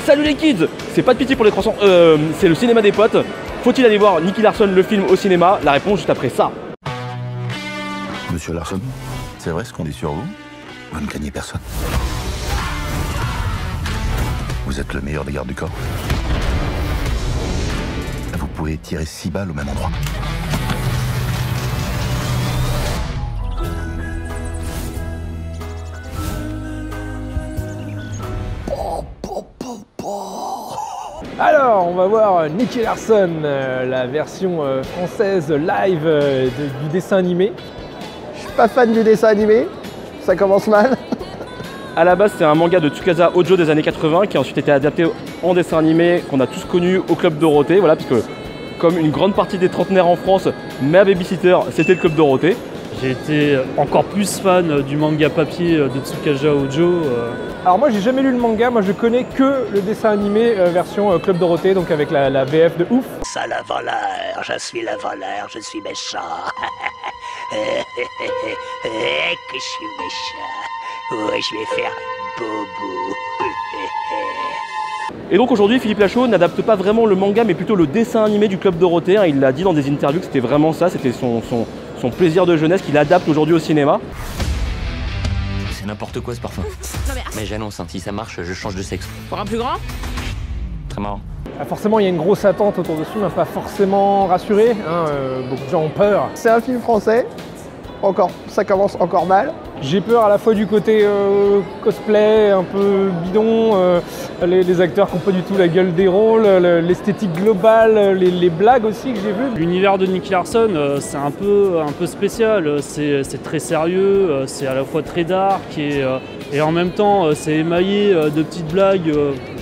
Salut les kids, c'est pas de pitié pour les croissants, c'est le cinéma des potes. Faut-il aller voir Nicky Larson le film au cinéma? La réponse juste après ça. Monsieur Larson, c'est vrai ce qu'on dit sur vous? Vous ne craignez personne. Vous êtes le meilleur des gardes du corps. Vous pouvez tirer 6 balles au même endroit. Alors, on va voir Nicky Larson, la version française live du dessin animé. Je suis pas fan du dessin animé, ça commence mal. À la base, c'est un manga de Tsukasa Ojo des années 80 qui a ensuite été adapté en dessin animé qu'on a tous connu au Club Dorothée. Voilà, parce que comme une grande partie des trentenaires en France, ma babysitter, c'était le Club Dorothée. J'ai été encore plus fan du manga papier de Tsukasa Ojo. Alors moi j'ai jamais lu le manga, moi je connais que le dessin animé version Club Dorothée, donc avec la VF de ouf. Ça le voleur, je suis le voleur, je suis méchant. Que je suis méchant. Ouais, je vais faire bobo. Et donc aujourd'hui, Philippe Lachaud n'adapte pas vraiment le manga, mais plutôt le dessin animé du Club Dorothée. Il l'a dit dans des interviews que c'était vraiment ça, c'était son plaisir de jeunesse qu'il adapte aujourd'hui au cinéma. C'est n'importe quoi ce parfum. Mais j'annonce, si ça marche, je change de sexe. Pour un plus grand? Très marrant. Forcément il y a une grosse attente autour de ce film, pas forcément rassuré, beaucoup de gens ont peur. C'est un film français, ça commence encore mal. J'ai peur à la fois du côté cosplay, un peu bidon, les acteurs qui n'ont pas du tout la gueule des rôles, l'esthétique globale, les blagues aussi que j'ai vues. L'univers de Nicky Larson, c'est un peu spécial, c'est très sérieux, c'est à la fois très dark et en même temps c'est émaillé de petites blagues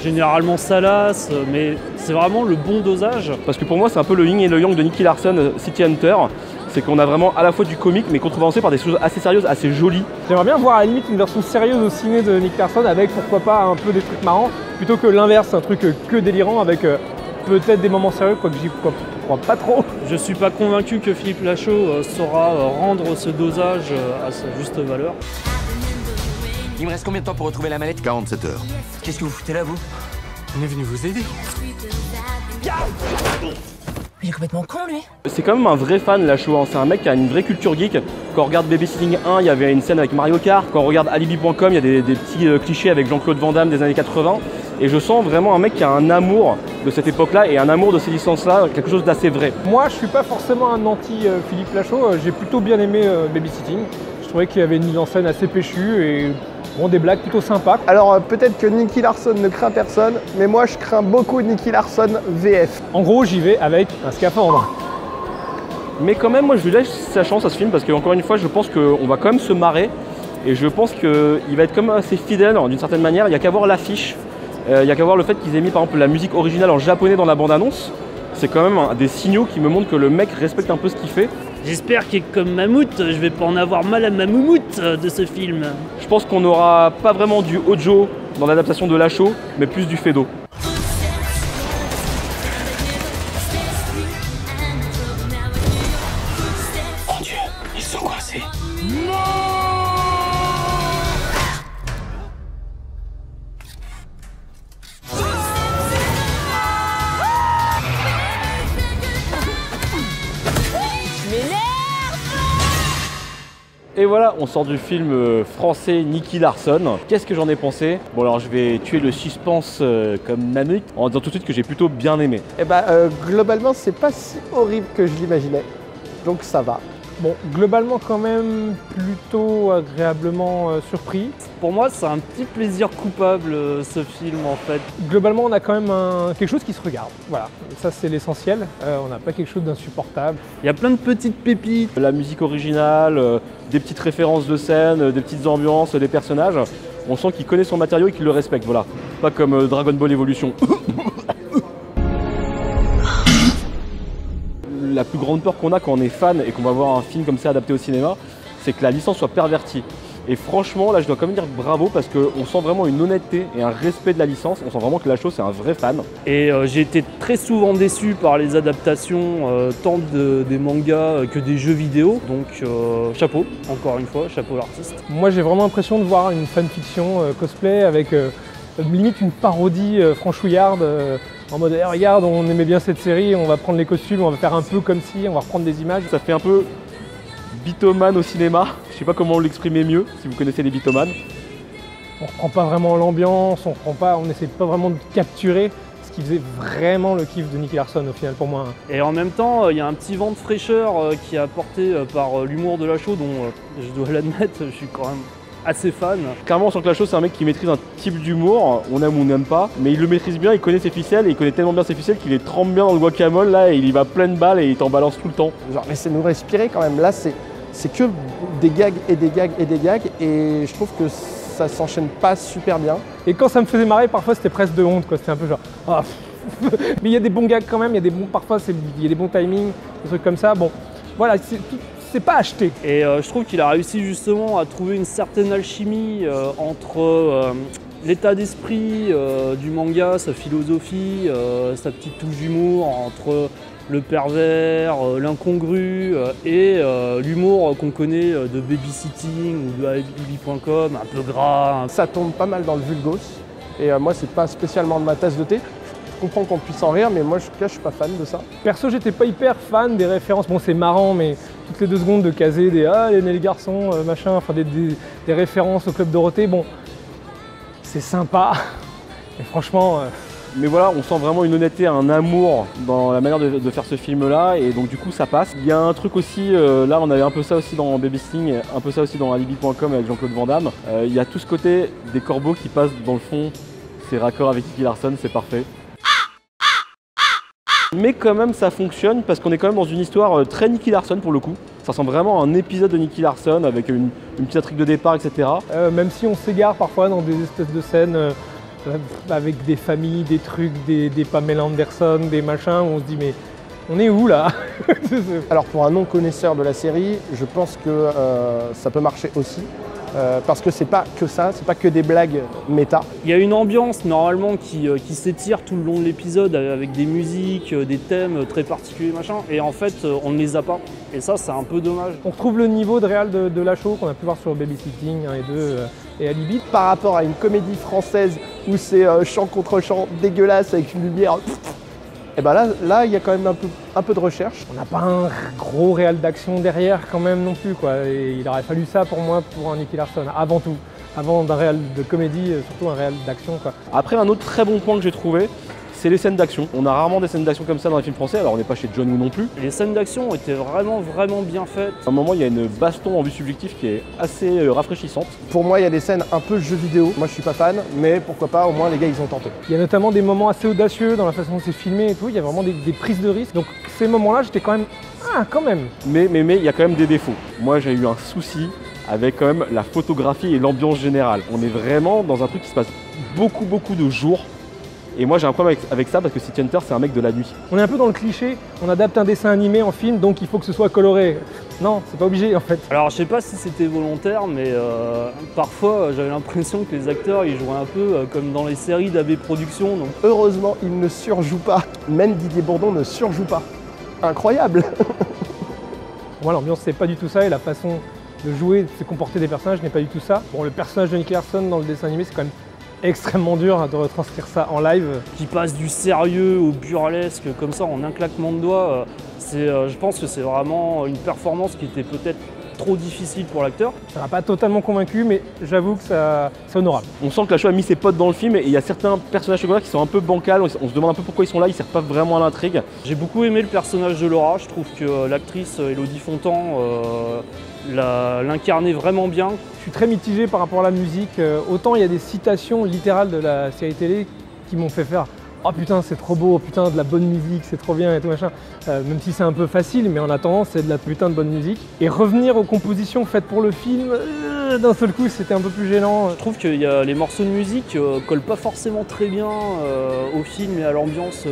généralement salaces, mais c'est vraiment le bon dosage. Parce que pour moi, c'est un peu le yin et le yang de Nicky Larson, City Hunter. C'est qu'on a vraiment à la fois du comique mais contrebalancé par des choses assez sérieuses, assez jolies. J'aimerais bien voir à la limite une version sérieuse au ciné de Nicky Larson avec pourquoi pas un peu des trucs marrants, plutôt que l'inverse, un truc que délirant avec peut-être des moments sérieux, quoique j'y crois pas trop. Je suis pas convaincu que Philippe Lachaud saura rendre ce dosage à sa juste valeur. Il me reste combien de temps pour retrouver la mallette? 47 heures. Qu'est-ce que vous foutez là, vous? On est venu vous aider. Il est complètement con, lui. C'est quand même un vrai fan, Lachaud, hein. C'est un mec qui a une vraie culture geek. Quand on regarde Babysitting 1, il y avait une scène avec Mario Kart. Quand on regarde Alibi.com, il y a des petits clichés avec Jean-Claude Van Damme des années 80. Et je sens vraiment un mec qui a un amour de cette époque-là et un amour de ces licences-là, quelque chose d'assez vrai. Moi, je suis pas forcément un anti-Philippe Lachaud. J'ai plutôt bien aimé Babysitting. Je trouvais qu'il y avait une mise en scène assez péchue et bon, des blagues plutôt sympas. Alors peut-être que Nicky Larson ne craint personne, mais moi je crains beaucoup Nicky Larson VF. En gros, j'y vais avec un scaphandre. Mais quand même, moi je lui laisse sa chance à ce film parce que encore une fois, je pense qu'on va quand même se marrer. Et je pense qu'il va être comme assez fidèle d'une certaine manière. Il n'y a qu'à voir l'affiche. Il n'y a qu'à voir le fait qu'ils aient mis par exemple la musique originale en japonais dans la bande-annonce. C'est quand même des signaux qui me montrent que le mec respecte un peu ce qu'il fait. J'espère que comme Mammouth, je vais pas en avoir mal à ma moumoute de ce film. Je pense qu'on n'aura pas vraiment du Ojo dans l'adaptation de Lachaud, mais plus du Fedo. Mon Dieu, ils sont coincés. Et voilà, on sort du film français Nicky Larson. Qu'est-ce que j'en ai pensé? Bon alors je vais tuer le suspense comme Mammouth en disant tout de suite que j'ai plutôt bien aimé. Et globalement c'est pas si horrible que je l'imaginais, donc ça va. Bon, globalement quand même plutôt agréablement surpris. Pour moi, c'est un petit plaisir coupable ce film en fait. Globalement, on a quand même quelque chose qui se regarde. Voilà, ça c'est l'essentiel. On n'a pas quelque chose d'insupportable. Il y a plein de petites pépites. La musique originale, des petites références de scène, des petites ambiances, des personnages. On sent qu'il connaît son matériau et qu'il le respecte, voilà. Pas comme Dragon Ball Evolution. La plus grande peur qu'on a quand on est fan et qu'on va voir un film comme ça adapté au cinéma, c'est que la licence soit pervertie. Et franchement, là je dois quand même dire bravo parce qu'on sent vraiment une honnêteté et un respect de la licence. On sent vraiment que Lachaud c'est un vrai fan. Et j'ai été très souvent déçu par les adaptations tant des mangas que des jeux vidéo. Donc chapeau, encore une fois, chapeau l'artiste. Moi j'ai vraiment l'impression de voir une fanfiction cosplay avec limite une parodie franchouillarde, en mode hey, regarde, on aimait bien cette série, on va prendre les costumes, on va faire un peu comme si, on va reprendre des images. Ça fait un peu Bitoman au cinéma, je sais pas comment l'exprimer mieux, si vous connaissez les Bitoman. On reprend pas vraiment l'ambiance, on essaie pas vraiment de capturer ce qui faisait vraiment le kiff de Nicky Larson au final pour moi. Et en même temps, il y a un petit vent de fraîcheur qui est apporté par l'humour de Lachaud, dont je dois l'admettre, je suis quand même assez fan. Clairement, on sent que Lachaud, c'est un mec qui maîtrise un type d'humour, on aime ou on n'aime pas, mais il le maîtrise bien, il connaît ses ficelles, et il connaît tellement bien ses ficelles qu'il les trempe bien dans le guacamole là, et il y va pleine balle et il t'en balance tout le temps. Genre, laissez-nous respirer quand même. Là, c'est que des gags et des gags et des gags, et je trouve que ça s'enchaîne pas super bien. Et quand ça me faisait marrer, parfois c'était presque de honte, quoi. C'était un peu genre. Oh, mais il y a des bons gags quand même, il y a des bons, parfois il y a des bons timings, des trucs comme ça. Bon, voilà, c'est pas acheté. Et je trouve qu'il a réussi justement à trouver une certaine alchimie entre l'état d'esprit du manga, sa philosophie, sa petite touche d'humour, entre le pervers, l'incongru et l'humour qu'on connaît de babysitting ou de alibi.com, un peu gras. Ça tombe pas mal dans le vulgos, et moi c'est pas spécialement de ma tasse de thé. Je comprends qu'on puisse en rire, mais moi je suis pas fan de ça. Perso, j'étais pas hyper fan des références. Bon, c'est marrant, mais toutes les 2 secondes de caser des les garçons, machin, enfin des références au Club Dorothée, bon, c'est sympa. Et franchement. Mais voilà, on sent vraiment une honnêteté, un amour dans la manière de faire ce film-là, et donc du coup ça passe. Il y a un truc aussi, là on avait un peu ça aussi dans Babysitting, un peu ça aussi dans Alibi.com avec Jean-Claude Van Damme. Il y a tout ce côté des corbeaux qui passent dans le fond, c'est raccord avec Nicky Larson, c'est parfait. Mais quand même ça fonctionne parce qu'on est quand même dans une histoire très Nicky Larson pour le coup. Ça ressemble vraiment à un épisode de Nicky Larson avec une petite intrigue de départ, etc. Même si on s'égare parfois dans des espèces de scènes avec des familles, des trucs, des Pamela Anderson, des machins, où on se dit mais on est où là? Alors pour un non-connaisseur de la série, je pense que ça peut marcher aussi. Parce que c'est pas que ça, c'est pas que des blagues méta. Il y a une ambiance normalement qui s'étire tout le long de l'épisode avec des musiques, des thèmes très particuliers, machin, et en fait on ne les a pas. Et ça c'est un peu dommage. On retrouve le niveau de réal de Lachaud qu'on a pu voir sur Babysitting 1 et 2 et Alibi. Par rapport à une comédie française où c'est chant contre chant dégueulasse avec une lumière. Et ben là, il y a quand même un peu de recherche. On n'a pas un gros réal d'action derrière quand même non plus, quoi. Et il aurait fallu ça pour moi, pour un Nicky Larson, avant tout. Avant d'un réal de comédie, surtout un réal d'action, quoi. Après, un autre très bon point que j'ai trouvé, c'est les scènes d'action. On a rarement des scènes d'action comme ça dans les films français, alors on n'est pas chez John Woo non plus. Les scènes d'action ont été vraiment bien faites. À un moment, il y a une baston en vue subjective qui est assez rafraîchissante. Pour moi, il y a des scènes un peu jeux vidéo. Moi, je suis pas fan, mais pourquoi pas, au moins les gars, ils ont tenté. Il y a notamment des moments assez audacieux dans la façon dont c'est filmé et tout. Il y a vraiment des prises de risque. Donc ces moments-là, j'étais quand même... Ah, quand même. Mais il y a quand même des défauts. Moi, j'ai eu un souci avec quand même la photographie et l'ambiance générale. On est vraiment dans un truc qui se passe beaucoup de jours. Et moi j'ai un problème avec ça parce que City Hunter c'est un mec de la nuit. On est un peu dans le cliché, on adapte un dessin animé en film donc il faut que ce soit coloré. Non, c'est pas obligé en fait. Alors je sais pas si c'était volontaire mais parfois j'avais l'impression que les acteurs ils jouaient un peu comme dans les séries d'AB Productions. Donc... Heureusement ils ne surjouent pas, même Didier Bourdon ne surjoue pas. Incroyable. Pour moi l'ambiance c'est pas du tout ça et la façon de jouer, de se comporter des personnages n'est pas du tout ça. Bon le personnage de Nicky Larson dans le dessin animé c'est quand même extrêmement dur de retranscrire ça en live. Qui passe du sérieux au burlesque comme ça en un claquement de doigts, je pense que c'est vraiment une performance qui était peut-être trop difficile pour l'acteur. Ça m'a pas totalement convaincu mais j'avoue que c'est honorable. On sent que Lachaud a mis ses potes dans le film et il y a certains personnages secondaires qui sont un peu bancals, on se demande un peu pourquoi ils sont là, ils servent pas vraiment à l'intrigue. J'ai beaucoup aimé le personnage de Laura, je trouve que l'actrice Elodie Fontan l'incarnait vraiment bien. Je suis très mitigé par rapport à la musique, autant il y a des citations littérales de la série télé qui m'ont fait faire « Oh putain c'est trop beau, putain de la bonne musique, c'est trop bien et tout machin ». Même si c'est un peu facile, mais en attendant c'est de la putain de bonne musique. Et revenir aux compositions faites pour le film, d'un seul coup c'était un peu plus gênant. Je trouve que les morceaux de musique collent pas forcément très bien au film et à l'ambiance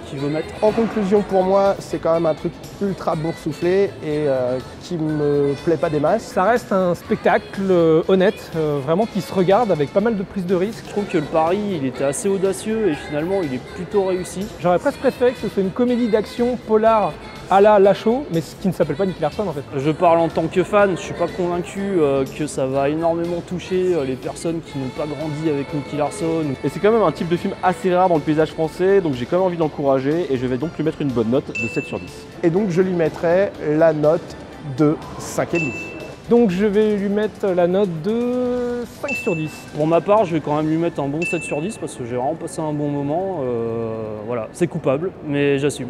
qu'il veut mettre. En conclusion pour moi c'est quand même un truc ultra boursouflé et qui me plaît pas des masses. Ça reste un spectacle honnête, vraiment qui se regarde avec pas mal de prises de risques. Je trouve que le pari il était assez audacieux et finalement il est plutôt réussi. J'aurais presque préféré que ce soit une comédie d'action polar à la Lachaud, mais qui ne s'appelle pas Nicky Larson en fait. Je parle en tant que fan, je suis pas convaincu que ça va énormément toucher les personnes qui n'ont pas grandi avec Nicky Larson. Et c'est quand même un type de film assez rare dans le paysage français, donc j'ai quand même envie d'encourager et je vais donc lui mettre une bonne note de 7 sur 10. Et donc je lui mettrai la note de 5,5. Donc je vais lui mettre la note de 5 sur 10. Pour ma part, je vais quand même lui mettre un bon 7 sur 10 parce que j'ai vraiment passé un bon moment. Voilà, c'est coupable, mais j'assume.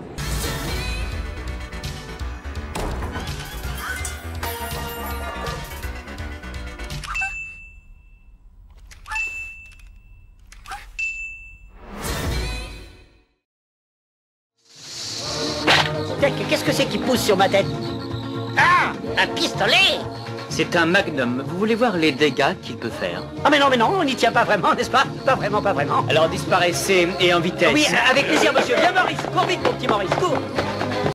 Qu'est-ce que c'est qui pousse sur ma tête? Ah, un pistolet! C'est un magnum. Vous voulez voir les dégâts qu'il peut faire? Ah mais non, on n'y tient pas vraiment, n'est-ce pas? Pas vraiment. Alors disparaissez et en vitesse. Oui, avec plaisir, monsieur. Viens, Maurice, cours vite, mon petit Maurice, cours!